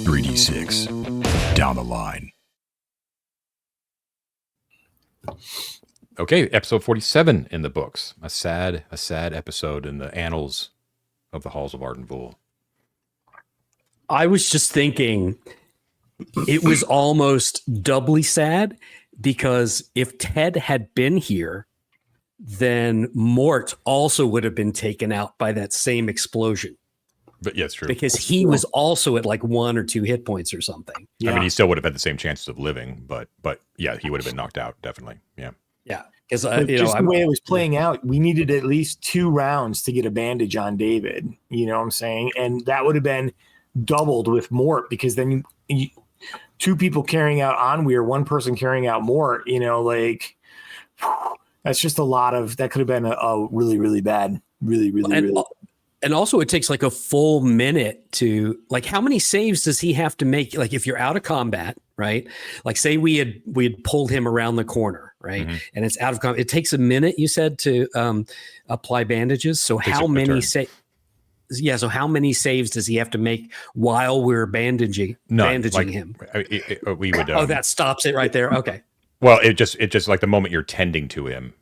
3d6 down the line. Okay, episode 47 in the books. A sad episode in the annals of the halls of Arden. I was just thinking it was almost doubly sad because if Ted had been here, then Mort also would have been taken out by that same explosion. But yeah, it's true. Because he was also at like 1 or 2 hit points or something. Yeah. I mean, he still would have had the same chances of living, but yeah, he would have been knocked out, definitely. Yeah. Yeah. Because the way it was playing out, we needed at least 2 rounds to get a bandage on David. You know what I'm saying? And that would have been doubled with Mort, because then you 2 people carrying out Onweir, 1 person carrying out Mort, that's just a lot of, that could have been a really, really bad, really. And also it takes like a full minute to, like, how many saves does he have to make? Like if you're out of combat, right? Like say we had pulled him around the corner, right? Mm-hmm. And it's out of combat. It takes a minute, you said, to apply bandages. So how many saves does he have to make while we're bandaging him? We would. That stops it right there. Okay. Well, it just like the moment you're tending to him,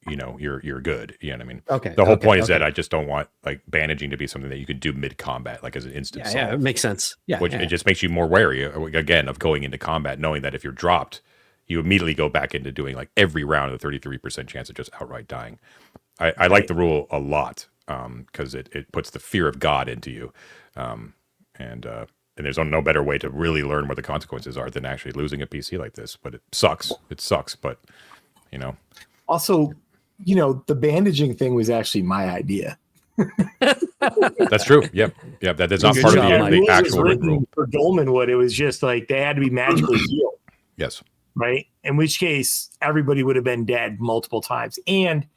you're good. You know what I mean? Okay. The whole point is that I just don't want like bandaging to be something that you could do mid combat, like as an instant. Yeah, it makes sense. Yeah. It just makes you more wary again of going into combat, knowing that if you're dropped, you immediately go back into doing like every round of 33% chance of just outright dying. I like the rule a lot because it puts the fear of God into you, and there's no better way to really learn what the consequences are than actually losing a PC like this. But it sucks. It sucks. But also, the bandaging thing was actually my idea. That's true. Yep. That is not part of the actual rule. For Dolmenwood, it was just like they had to be magically healed. Yes. Right. In which case, everybody would have been dead multiple times. And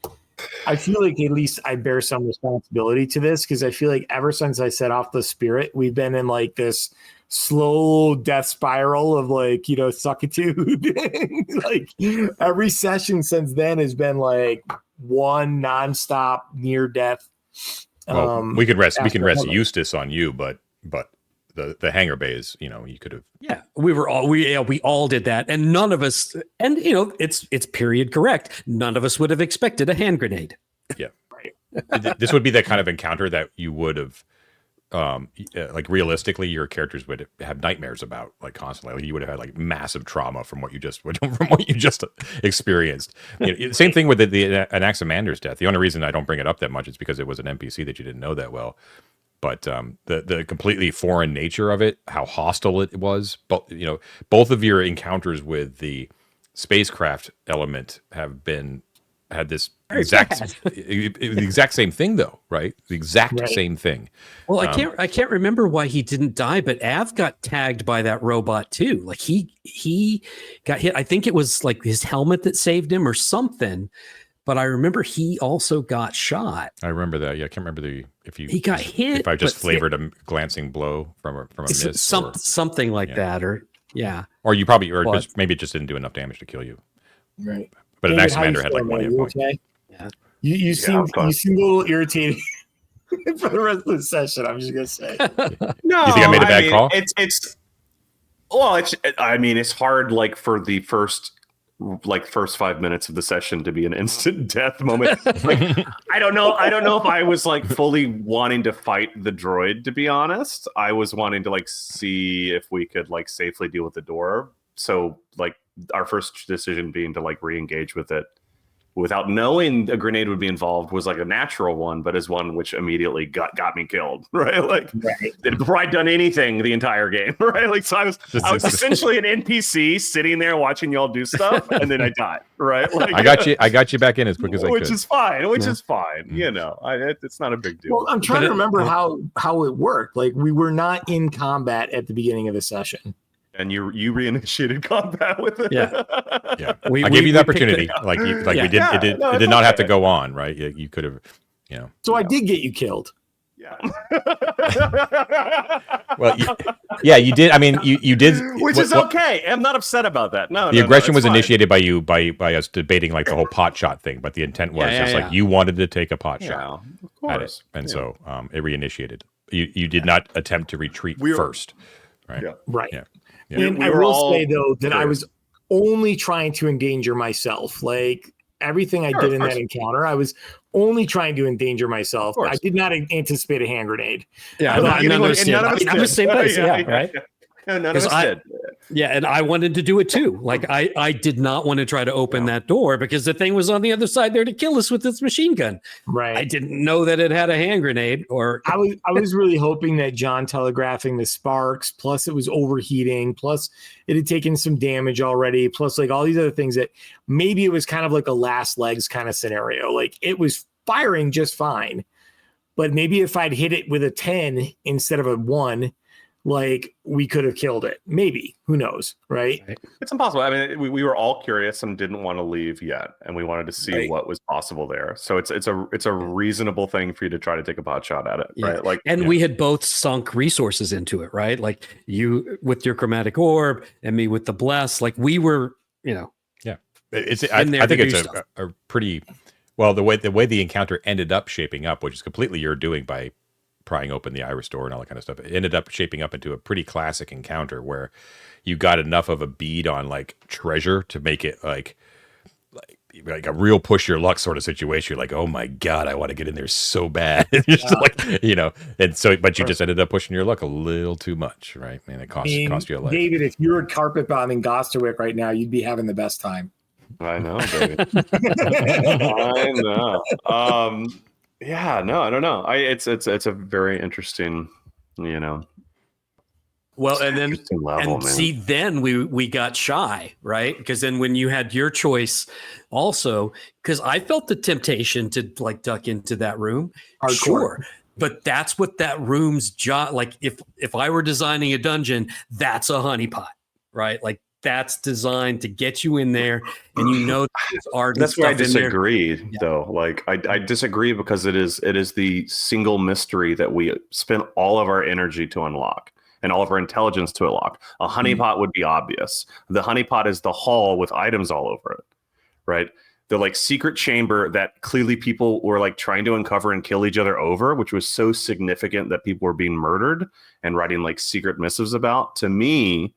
I feel like at least I bear some responsibility to this, because I feel like ever since I set off the spirit, we've been in like this slow death spiral of like, suckitude. Like every session since then has been like one nonstop near death. Well, we can rest Eustace on you, but the hangar bays, you could have. Yeah, we all did that, and none of us, and it's period correct. None of us would have expected a hand grenade. Yeah, right. This would be the kind of encounter that you would have, like realistically, your characters would have nightmares about, like constantly. Like you would have had like massive trauma from what you just experienced. Same thing with Anaximander's death. The only reason I don't bring it up that much is because it was an NPC that you didn't know that well. But the completely foreign nature of it, how hostile it was, but both of your encounters with the spacecraft element had this the exact same thing, though, right? The exact same thing. Well, I can't remember why he didn't die, but Av got tagged by that robot too. Like he got hit. I think it was like his helmet that saved him or something. But I remember he also got shot. I remember that. Yeah, I can't remember he got hit. If I just flavored a glancing blow from a miss, something like that, or you probably, maybe it just didn't do anaugh damage to kill you. Right. But an Anaximander had like 1 hit point. Okay? Yeah. You seem a little irritated for the rest of the session. I'm just gonna say. No, you think I made a bad call? It's hard like for the first 5 minutes of the session to be an instant death moment. Like, I don't know if I was like fully wanting to fight the droid, to be honest. I was wanting to like see if we could like safely deal with the door. So like our first decision being to like re-engage with it without knowing a grenade would be involved was like a natural one, but is one which immediately got me killed, right? Like before I'd done anything the entire game, right? Like, so I was essentially an NPC sitting there watching y'all do stuff, and then I died, right? Like, I got you back in as quick as I could. Which is fine. It's not a big deal. Well, I'm trying to remember how it worked. Like we were not in combat at the beginning of the session. And you reinitiated combat with it. Yeah. I gave you the opportunity. It did not have to go on, right? You could have, So I did get you killed. Yeah. Well, you did. I mean, you did, which is okay. I'm not upset about that. No, the aggression was initiated by you by us debating like the whole pot shot thing, but the intent was like you wanted to take a pot shot at it, and so it reinitiated. You did not attempt to retreat first. right? Yeah. Right. Yeah. And We I were will all say though that I curious. was only trying to endanger myself. Like everything I Sure, did of in course. that encounter, I was only trying to endanger myself. course. I did not anticipate a hand grenade. Yeah, I thought- none of Anyone- us and did. none of I us mean, I'm the did. same place. Yeah, Yeah. right. No, none of 'Cause us did. Yeah, and I wanted to do it too. Like I did not want to try to open that door because the thing was on the other side there to kill us with its machine gun. Right. I didn't know that it had a hand grenade or I was really hoping that John telegraphing the sparks, plus it was overheating, plus it had taken some damage already, plus like all these other things that maybe it was kind of like a last legs kind of scenario. Like it was firing just fine, but maybe if I'd hit it with a 10 instead of a 1, like we could have killed it. Maybe, who knows, right? It's impossible. I mean, we were all curious and didn't want to leave yet, and we wanted to see Right. what was possible there. So it's a reasonable thing for you to try to take a pot shot at it, Yeah. right? Like, and we had both sunk resources into it, right? Like you with your chromatic orb and me with the bless. Like we were, It's in there I to think do it's stuff. a pretty well the way the encounter ended up shaping up, which is completely your doing by prying open the iris door and all that kind of stuff. It ended up shaping up into a pretty classic encounter where you got enough of a bead on like treasure to make it like a real push your luck sort of situation. You're like, oh my god, I want to get in there so bad. Just like, and so but you just ended up pushing your luck a little too much, right? Man, it cost you a life. David, if you were carpet bombing Gosterwick right now, you'd be having the best time. I know, baby. I know. Yeah, no, I don't know. It's a very interesting, well, and then interesting level, and man. see, then we got shy, right? Because then when you had your choice, also, because I felt the temptation to like duck into that room, Hardcore. sure, but that's what that room's job. Like if I were designing a dungeon, that's a honeypot, right? Like that's designed to get you in there, and there's Arden That's where I stuff in there. disagree, though. Like I disagree because it is the single mystery that we spend all of our energy to unlock and all of our intelligence to unlock. A honeypot would be obvious. The honeypot is the hall with items all over it, right? The like secret chamber that clearly people were like trying to uncover and kill each other over, which was so significant that people were being murdered and writing like secret missives about. To me,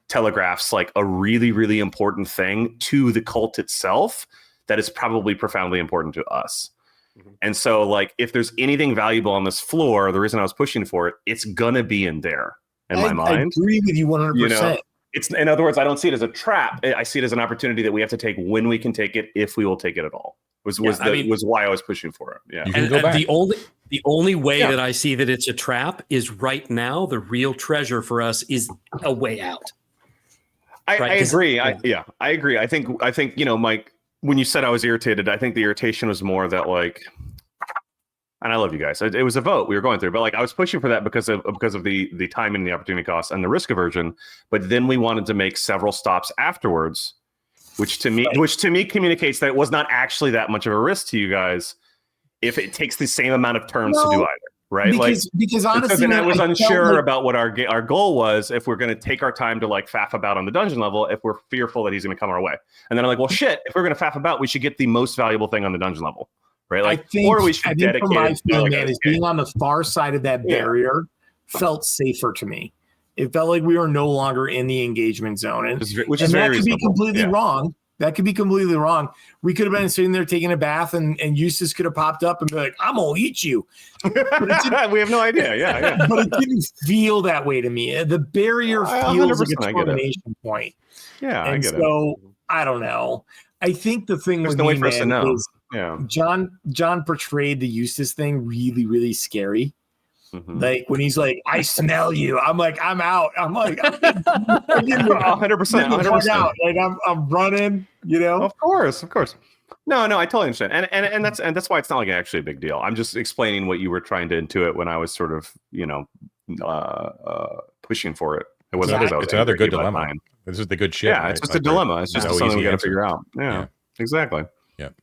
telegraphs like a really, really important thing to the cult itself that is probably profoundly important to us. And so like if there's anything valuable on this floor, the reason I was pushing for it, it's gonna be in there in my mind. I agree with you 100%. It's, in other words, I don't see it as a trap. I see it as an opportunity that we have to take when we can take it, if we will take it at all. Was why I was pushing for it. Yeah. You can go back. The only way that I see that it's a trap is right now. The real treasure for us is a way out. I agree. Yeah. I agree. I think, Mike, when you said I was irritated, I think the irritation was more that like, and I love you guys. It was a vote we were going through, but like I was pushing for that because of the time and the opportunity cost and the risk aversion. But then we wanted to make several stops afterwards, which to me communicates that it was not actually that much of a risk to you guys if it takes the same amount of turns to do either. Right, because honestly, I was unsure about what our goal was. If we're going to take our time to like faff about on the dungeon level, if we're fearful that he's going to come our way, and then I'm like, well, shit. If we're going to faff about, we should get the most valuable thing on the dungeon level, right? Like, or we should dedicate. For my it to, feeling, like, man, is being on the far side of that barrier felt safer to me. It felt like we were no longer in the engagement zone, and which is very that could be reasonable. completely wrong. That could be completely wrong. We could have been sitting there taking a bath, and Eustace could have popped up and be like, "I'm gonna eat you." We have no idea. Yeah. But it didn't feel that way to me. The barrier feels like a 100% termination point. Yeah, and I get so I don't know. I think the thing There's with no way me, for us to man, know. is Yeah. John portrayed the Eustace thing really, really scary. Mhm. Like when he's like, "I smell you," I'm like, "I'm out." I'm like, I'm 100%. out. Like I'm running. Of course. No, I totally understand, and that's why it's not like actually a big deal. I'm just explaining what you were trying to intuit when I was sort of pushing for it. It wasn't. It's another good dilemma. This is the good shit. Yeah, right? it's just a dilemma. It's just no something easy we got to answer. figure out. Yeah. Exactly. Yeah. think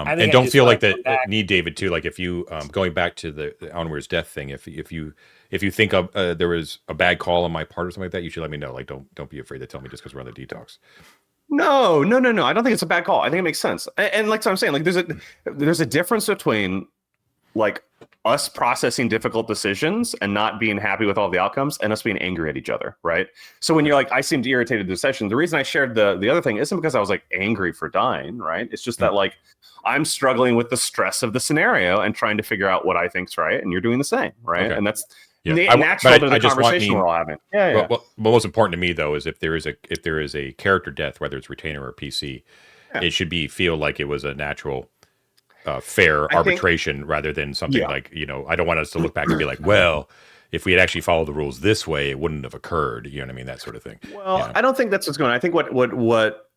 And I don't just feel like wanna that come back. need, David, too. Like if you going back to the Onward's death thing, if you think of there was a bad call on my part or something like that, you should let me know. Like don't be afraid to tell me just because we're on the detox. No. I don't think it's a bad call. I think it makes sense. And like I'm saying, like there's a difference between like us processing difficult decisions and not being happy with all the outcomes, and us being angry at each other, right? So when you're like, I seemed irritated this session, the reason I shared the other thing isn't because I was like angry for dying, right? It's just that like I'm struggling with the stress of the scenario and trying to figure out what I think's right, and you're doing the same, right? Okay. And that's Yeah. natural to the just conversation we're all having. Yeah. Well, most important to me though is if there is a character death, whether it's retainer or PC, it should feel like it was a natural, fair arbitration rather than something like, I don't want us to look back and be like, well, if we had actually followed the rules this way, it wouldn't have occurred. You know what I mean? That sort of thing. Well, I don't think that's what's going on. I think what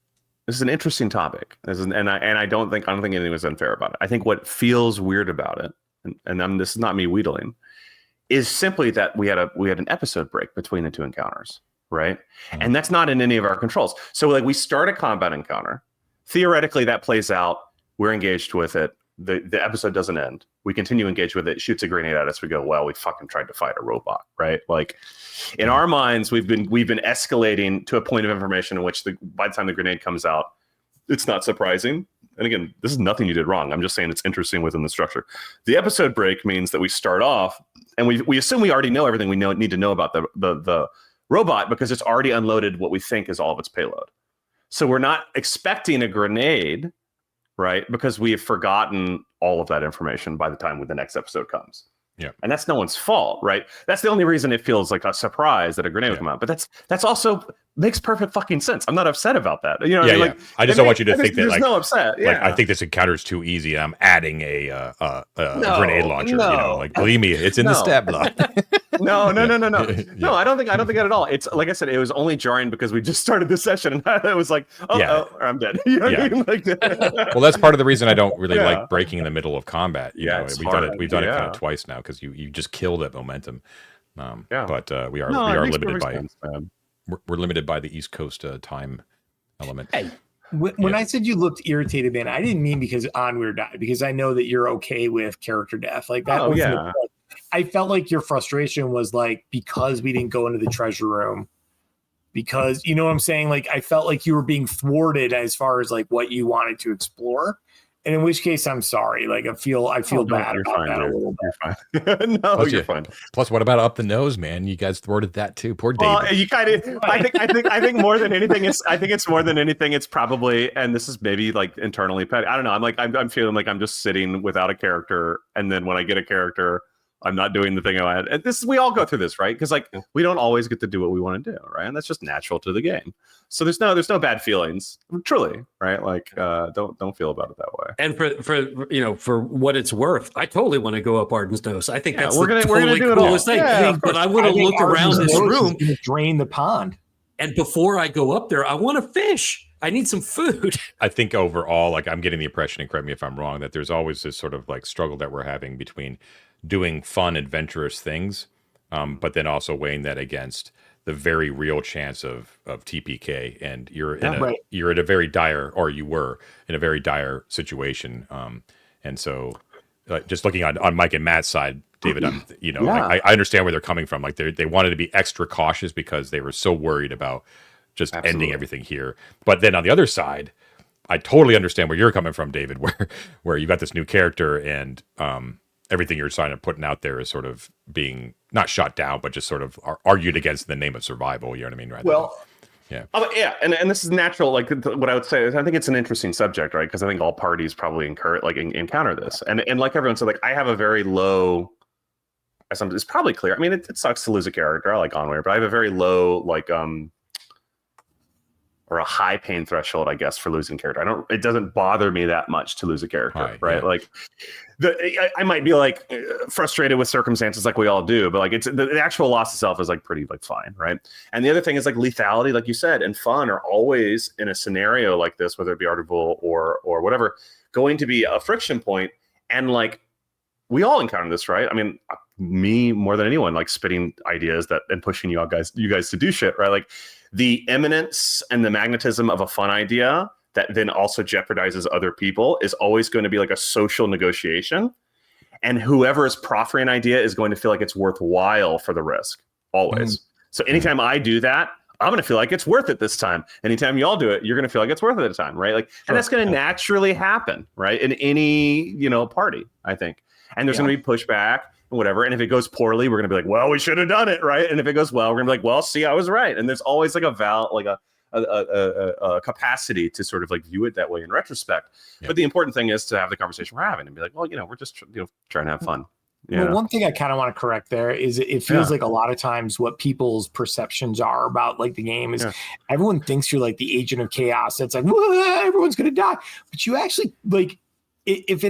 this is an interesting topic, and I don't think anything was unfair about it. I think what feels weird about it, and this is not me wheedling, is simply that we had an episode break between the two encounters, right? Mm-hmm. And that's not in any of our controls. So like we start a combat encounter. Theoretically, that plays out. We're engaged with it. The episode doesn't end. We continue to engage with it. It shoots a grenade at us. We go, well, we fucking tried to fight a robot, right? Like in our minds, we've been escalating to a point of information in which by the time the grenade comes out, it's not surprising. And again, this is nothing you did wrong. I'm just saying it's interesting within the structure. The episode break means that we start off and we assume we already know everything we need to know about the robot because it's already unloaded what we think is all of its payload. So we're not expecting a grenade, right? Because we have forgotten all of that information by the time when the next episode comes. Yeah. And that's no one's fault, right? That's the only reason it feels like a surprise that a grenade would come out. But that's also makes perfect fucking sense. I'm not upset about that. You know what I mean? Like, I just don't want you to think that there's no upset. Yeah. Like I think this encounter is too easy and I'm adding a grenade launcher. No. Like believe me, it's in the stat block. No. No, I don't think that at all. It's like I said, it was only jarring because we just started this session and I was like, oh, I'm dead. You know what I mean? Like, well, that's part of the reason I don't really like breaking in the middle of combat. You know, we've done it kind of twice now because you just kill that momentum. But we are limited by we're limited by the East Coast time element. Hey, when I said you looked irritated, man, I didn't mean because Onweir died, because I know that you're okay with character death. Like that. I felt like your frustration was like because we didn't go into the treasure room. Because you know what I'm saying? Like I felt like you were being thwarted as far as like what you wanted to explore. And in which case, I'm sorry. Like I feel bad about that a little bit. No, you're fine. Plus, what about up the nose, man? You guys thwarted that too. Poor David. Well, you kind of. I think more than anything, it's more than anything. It's probably, and this is maybe like internally petty. I don't know. I'm feeling like I'm just sitting without a character, and then when I get a character, I'm not doing the thing I had. And we all go through this, right? Because like we don't always get to do what we want to do, right? And that's just natural to the game. So there's no bad feelings, truly, right? Like don't feel about it that way. And for what it's worth, I totally want to go up Arden's nose. I think that's we're gonna do it all. Coolest thing. Yeah, but I want to look around this room, drain the pond, and before I go up there, I want to fish. I need some food. I think overall, like I'm getting the impression, and correct me if I'm wrong, that there's always this sort of like struggle that we're having between doing fun, adventurous things, but then also weighing that against the very real chance of TPK, and you're at a very dire, or you were in a very dire situation, and so just looking on Mike and Matt's side, David, I understand where they're coming from. Like they wanted to be extra cautious because they were so worried about just ending everything here. But then on the other side, I totally understand where you're coming from, David, where you got this new character and everything you're trying to putting out there is sort of being not shot down, but just sort of argued against in the name of survival. You know what I mean? Right. And this is natural. Like what I would say is, I think it's an interesting subject, right? Because I think all parties probably encounter this, and like everyone said, like I have a very low. It's probably clear. I mean, it sucks to lose a character. I like Onweir, but I have a very low or a high pain threshold, I guess, for losing character. It doesn't bother me that much to lose a character, right? Yeah. Like I might be like frustrated with circumstances like we all do, but like it's the actual loss itself is like pretty like fine, right? And the other thing is like lethality, like you said, and fun are always in a scenario like this, whether it be Ardenville or whatever, going to be a friction point. And like we all encounter this, right? I mean, me more than anyone, like spitting ideas and pushing you guys to do shit, right? Like the imminence and the magnetism of a fun idea that then also jeopardizes other people is always going to be like a social negotiation. And whoever is proffering an idea is going to feel like it's worthwhile for the risk, always. So anytime I do that, I'm going to feel like it's worth it this time. Anytime y'all do it, you're going to feel like it's worth it at a time, right? Like, and that's going to naturally happen, right? In any, party, I think. and there's going to be pushback and whatever. And if it goes poorly, we're going to be like, well, we should have done it, right? And if it goes well, we're going to be like, well, see, I was right. And there's always like a capacity to sort of like view it that way in retrospect. But the important thing is to have the conversation we're having and be like, well, we're just trying to have fun. Well, one thing I kind of want to correct there is it feels like a lot of times what people's perceptions are about like the game is everyone thinks you're like the agent of chaos. It's like, everyone's going to die. But you actually like, if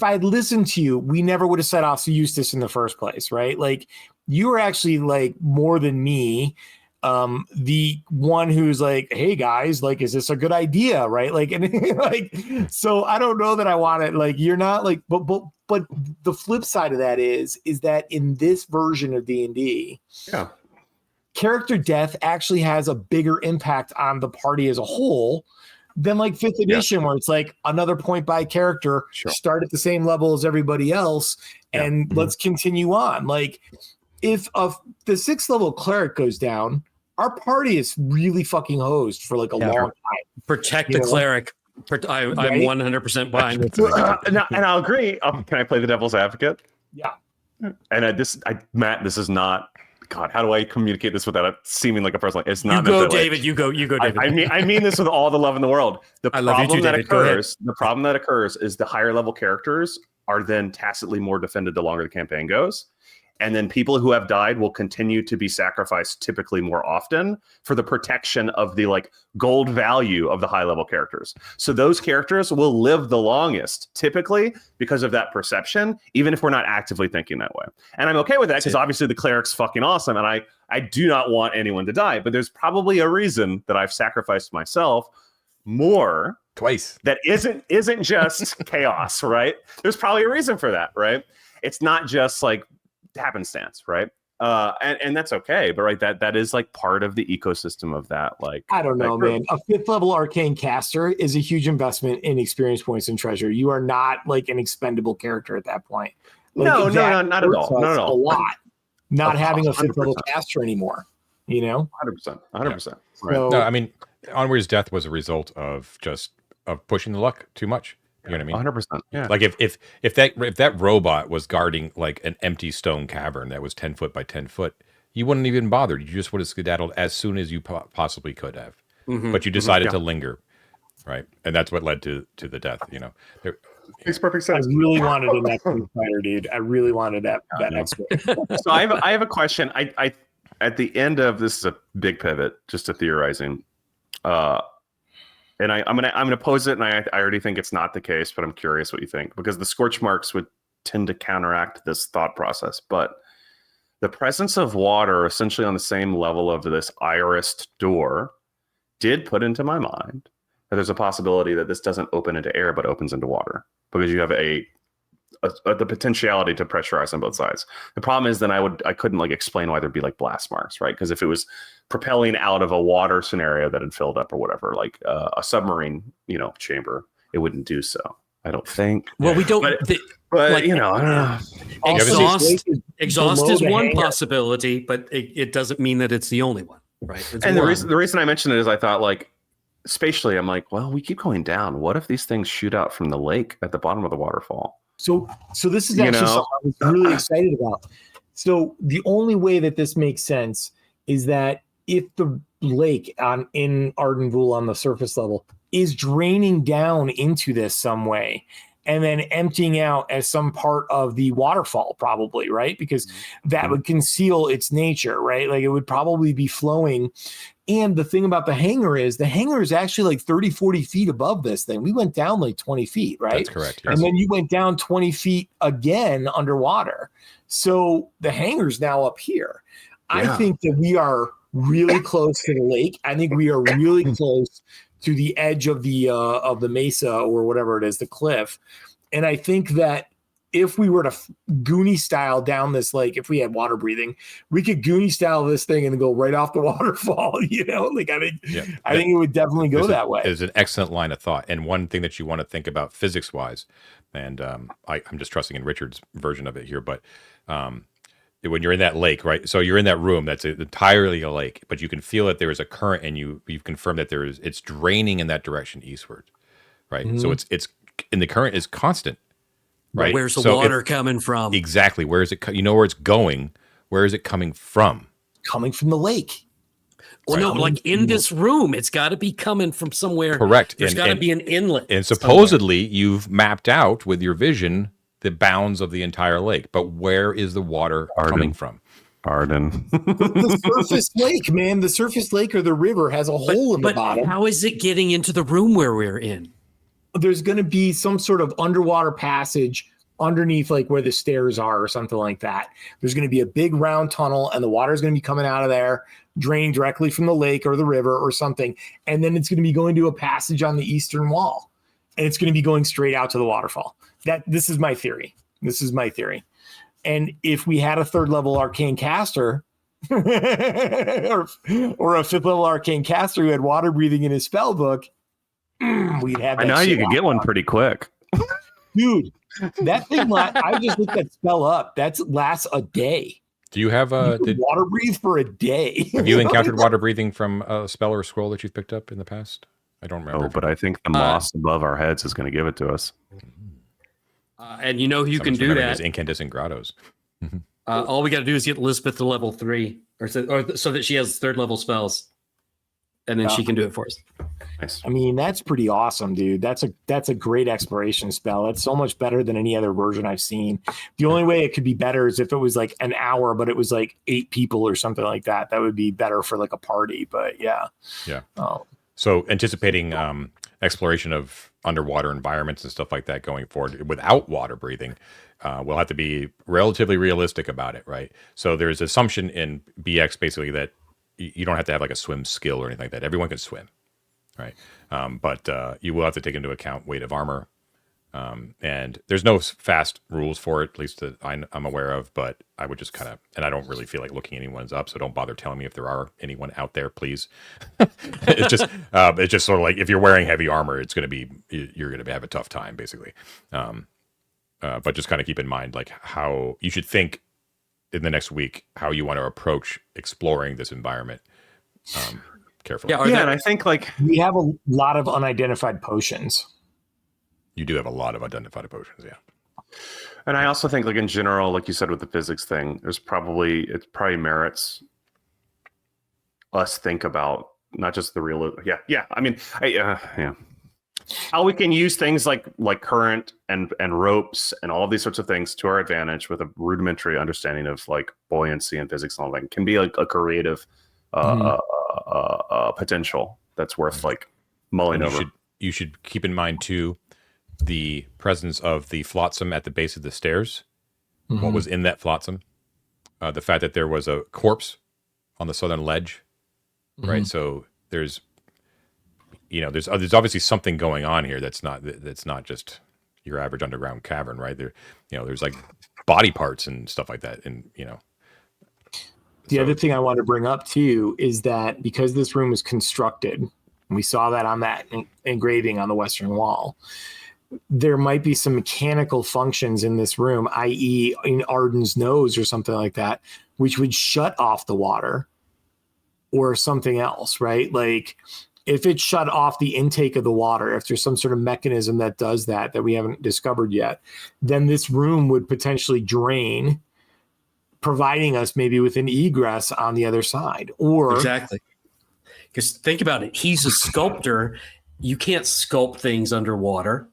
I had listened to you, we never would have set off to Eustace in the first place, right? Like you were actually like more than me. The one who's like, hey guys, like, is this a good idea? Right. Like, and like, so I don't know that I want it. Like, you're not like, but the flip side of that is that in this version of D&D, character death actually has a bigger impact on the party as a whole than like 5th edition, where it's like another point by character, start at the same level as everybody else, and let's continue on. Like, if the 6th level cleric goes down, our party is really fucking hosed for like a long time. Protect the cleric. I'm 100% buying it. And I'll agree. Can I play the devil's advocate? Yeah. And Matt, this is not. God, how do I communicate this without it seeming like a person? It's not. You go, David. You go, David. I mean this with all the love in the world. The problem that David. occurs is the higher level characters are then tacitly more defended the longer the campaign goes. And then people who have died will continue to be sacrificed typically more often for the protection of the like gold value of the high level characters. So those characters will live the longest typically because of that perception, even if we're not actively thinking that way. And I'm okay with that because obviously the cleric's fucking awesome. And I do not want anyone to die, but there's probably a reason that I've sacrificed myself more twice. That isn't just chaos, right? There's probably a reason for that, right? It's not just like happenstance, right? And that's okay, but right, that is like part of the ecosystem of that. Like, I don't know, man. A 5th level arcane caster is a huge investment in experience points and treasure. You are not like an expendable character at that point. Like, no, not at all. Not at all. A lot. Not having a 5th level caster anymore. 100%. Right. No, I mean, Onweir's death was a result of pushing the luck too much. You know what I mean? 100%. Yeah. Like if that robot was guarding like an empty stone cavern that was 10 foot by 10 foot, you wouldn't even bother. You just would have skedaddled as soon as you possibly could have. But you decided to linger, right? And that's what led to the death. Makes perfect sense. I really wanted an expert fighter, dude. I really wanted that expert. So I have a question. I at the end of this is a big pivot, just to theorizing. And I'm gonna pose it, and I already think it's not the case, but I'm curious what you think, because the scorch marks would tend to counteract this thought process. But the presence of water, essentially on the same level of this irised door, did put into my mind that there's a possibility that this doesn't open into air, but opens into water, because you have the potentiality to pressurize on both sides. The problem is then I couldn't like explain why there'd be like blast marks, right? Because if it was propelling out of a water scenario that had filled up or whatever, like a submarine, chamber, it wouldn't do so. I don't think. Well, we don't. But I don't know. Exhaust is one possibility, but it doesn't mean that it's the only one, right? And the reason I mentioned it is I thought like spatially, I'm like, well, we keep going down. What if these things shoot out from the lake at the bottom of the waterfall? So this is actually something I was really excited about. So the only way that this makes sense is that if the lake in Arden on the surface level is draining down into this some way and then emptying out as some part of the waterfall, probably, right? Because that would conceal its nature, right? Like it would probably be flowing. And the thing about the hangar is actually like 30, 40 feet above this thing. We went down like 20 feet, right? That's correct. Yes. And then you went down 20 feet again underwater. So the hangar's now up here. Yeah. I think that we are really close to the lake. I think we are really close to the edge of the mesa or whatever it is, the cliff. And I think that if we were to Goonie style down this lake, if we had water breathing, we could Goonie style this thing and go right off the waterfall. Like I think it would definitely go that way. It's an excellent line of thought. And one thing that you want to think about physics wise, and I'm just trusting in Richard's version of it here, but when you're in that lake, right? So you're in that room that's entirely a lake, but you can feel that there is a current, and you've confirmed that it's draining in that direction eastward, right? So it's and the current is constant. right? Where's the So water coming from? Exactly. Where is it? You know where it's going. Where is it coming from? Coming from the lake. Well, no, Right. like in this room, it's got to be coming from somewhere. Correct. There's got to be an inlet. And supposedly you've mapped out with your vision the bounds of the entire lake. But where is the water coming from? Arden. The surface lake, man. The surface lake or the river has a hole in the bottom. How is it getting into the room where we're in? There's going to be some sort of underwater passage underneath, like where the stairs are or something like that. There's going to be a big round tunnel, and the water is going to be coming out of there, draining directly from the lake or the river or something. And then it's going to be going to a passage on the eastern wall, and it's going to be going straight out to the waterfall. This is my theory. And if we had a 3rd level arcane caster or a 5th level arcane caster who had water breathing in his spell book, we'd have that. I know you could get one pretty quick. Dude, that thing, I just looked that spell up. That lasts a day. Do you have water breathe for a day? Have you encountered water breathing from a spell or scroll that you've picked up in the past? I don't remember. Oh, but I think the moss above our heads is going to give it to us. And you know who can do that? Incandescent grottos. All we got to do is get Elizabeth to level 3, or so that she has 3rd level spells, and then she can do it for us. Nice. I mean, that's pretty awesome, dude. That's a great exploration spell. It's so much better than any other version I've seen. The only way it could be better is if it was like an hour, but it was like 8 people or something like that. That would be better for like a party. But yeah. So anticipating exploration of underwater environments and stuff like that going forward without water breathing, we'll have to be relatively realistic about it, right? So there's assumption in BX basically that you don't have to have like a swim skill or anything like that. Everyone can swim, right? But you will have to take into account weight of armor. And there's no fast rules for it, at least that I'm aware of, but I would just and I don't really feel like looking anyone's up, so don't bother telling me if there are anyone out there, please. It's just sort of like if you're wearing heavy armor, you're going to have a tough time, basically. But just kind of keep in mind, like how you should think in the next week, how you want to approach exploring this environment carefully. And I think like we have a lot of unidentified potions. You do have a lot of identified potions, yeah. And I also think, like in general, like you said with the physics thing, it probably merits us think about not just the real. Yeah. I mean, how we can use things like current and ropes and all of these sorts of things to our advantage with a rudimentary understanding of like buoyancy and physics and all that can be like a creative potential that's worth like mulling over. You should keep in mind too the presence of the flotsam at the base of the stairs. What was in that flotsam? The fact that there was a corpse on the southern ledge, right? So there's obviously something going on here that's not just your average underground cavern, right? There's like body parts and stuff like that, and The other thing I want to bring up too is that because this room is constructed, and we saw that on that engraving on the western wall, there might be some mechanical functions in this room, i.e. in Arden's nose or something like that, which would shut off the water or something else, right? Like if it shut off the intake of the water, if there's some sort of mechanism that does that we haven't discovered yet, then this room would potentially drain, providing us maybe with an egress on the other side. Or exactly. Because think about it. He's a sculptor. You can't sculpt things underwater.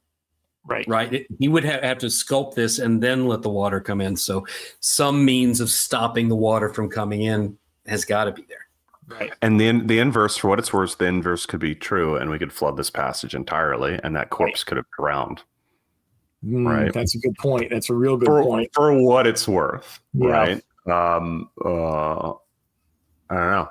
Right. He would have to sculpt this and then let the water come in. So some means of stopping the water from coming in has got to be there. Right. And the inverse, for what it's worth, the inverse could be true, and we could flood this passage entirely, and that corpse could have drowned. Right. That's a good point. That's a real good point. For what it's worth. Yeah. Right. I don't know.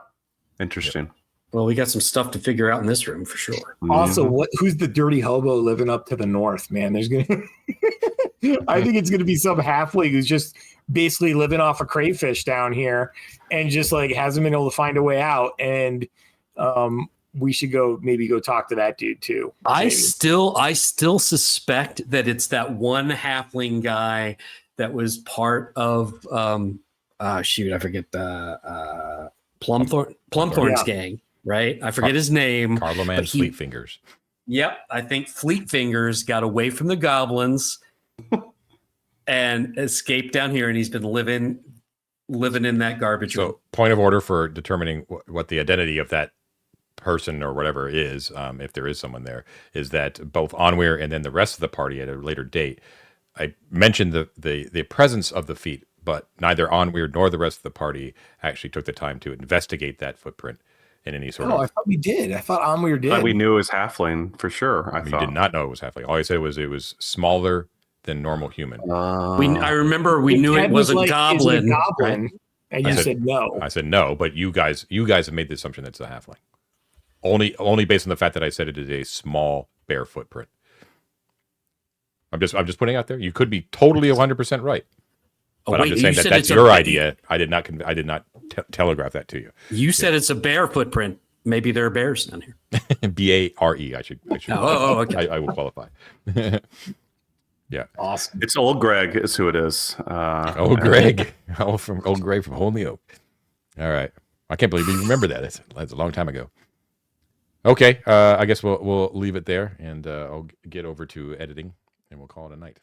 Interesting. Well, we got some stuff to figure out in this room for sure. Also, who's the dirty hobo living up to the north, man? I think it's gonna be some halfling who's just basically living off a crayfish down here and just like hasn't been able to find a way out. And we should go talk to that dude too. I still suspect that it's that one halfling guy that was part of I forget the Plumthorn's gang. Right, I forget his name. Carloman Fleet Fingers. Yep, I think Fleet Fingers got away from the goblins, and escaped down here, and he's been living in that garbage room. So, point of order for determining what the identity of that person or whatever is, if there is someone there, is that both Onweir and then the rest of the party at a later date, I mentioned the presence of the feet, but neither Onweir nor the rest of the party actually took the time to investigate that footprint in any sort of. I thought we did. I thought Onweir did. We knew it was halfling for sure. I thought. You did not know it was halfling. All I said was it was smaller than normal human. I remember we knew it was a goblin. Is it a goblin? Right? And you said no. I said no, but you guys have made the assumption that it's a halfling. Only based on the fact that I said it is a small bear footprint. I'm just putting it out there. You could be totally 100% right. But I'm just saying that's your idea. I did not telegraph that to you. You said it's a bear footprint. Maybe there are bears down here. BARE. I should. Okay. I will qualify. Yeah. Awesome. It's old Greg is who it is. Old Greg. Old Greg from Hole in the Oak. All right. I can't believe you remember that. That's a long time ago. Okay. I guess we'll leave it there, and I'll get over to editing, and we'll call it a night.